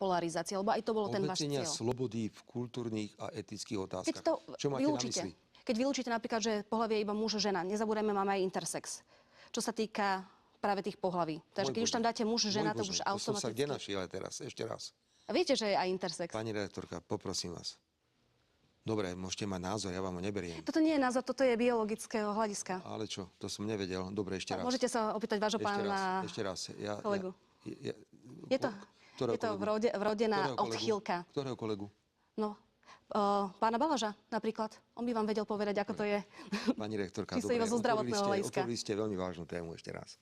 polarizácie, lebo aj to bolo ten váš Obmedzenia cieľ. slobody v kultúrnych a etických Keď otázkach. to Čo máte na mysli? Keď vylúčite napríklad, že pohlavie je iba muž a žena, nezabúdajme, máme aj intersex. Čo sa týka práve tých pohlaví. Takže keď už tam dáte muž, žena, to už To som sa kde automaticky... našiel teraz? Ešte raz. A viete, že je aj intersex? Pani redaktorka, poprosím vás. Dobre, môžete mať názor, ja vám ho neberiem. Toto nie je názor, toto je biologického hľadiska. Ale čo? To som nevedel. Dobre, ešte raz. Môžete sa opýtať vášho pána Ešte raz. kolegu. Je to vrodená odchýlka. Ktorého kolegu? No, pána Balaža napríklad. On by vám vedel povedať, ako to je. Pani rektorka, Čisto iba zo zdravotného hľadiska. otvorili ste veľmi vážnu tému ešte raz.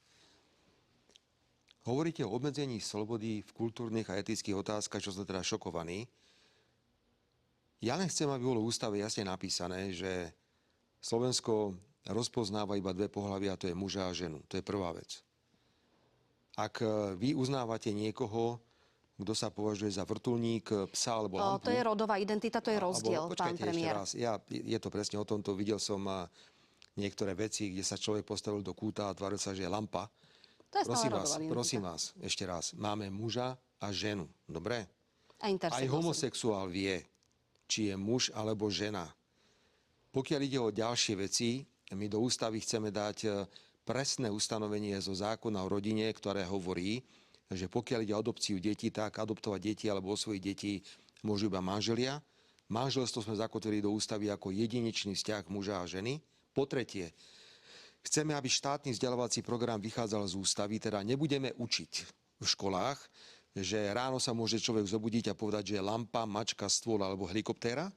Hovoríte o obmedzení slobody v kultúrnych a etických otázkach, čo som teda šokovaný. Ja nechcem, aby bolo v ústave jasne napísané, že Slovensko rozpoznáva iba dve pohlavia, a to je muža a ženu. To je prvá vec. Ak vy uznávate niekoho, kto sa považuje za vrtuľník, psa alebo lampu... To je rodová identita, to je rozdiel, pán premiér. Ešte raz. Je to presne o tomto. Videl som niektoré veci, kde sa človek postavil do kúta a tváril sa, že je lampa. To je stále rodová identita. Prosím vás, ešte raz. Máme muža a ženu. Dobre? A intersex. Aj homosexuál vie, či je muž alebo žena. Pokiaľ ide o ďalšie veci, my do ústavy chceme dať presné ustanovenie zo zákona o rodine, ktoré hovorí, že pokiaľ ide o adopciu detí, tak adoptovať deti alebo osvojiť deti môžu iba manželia. Manželstvo sme zakotvili do ústavy ako jedinečný vzťah muža a ženy. Po tretie, chceme, aby štátny vzdelávací program vychádzal z ústavy, teda nebudeme učiť v školách, že ráno sa môže človek zobudiť a povedať, že je lampa, mačka, stôl alebo helikoptéra,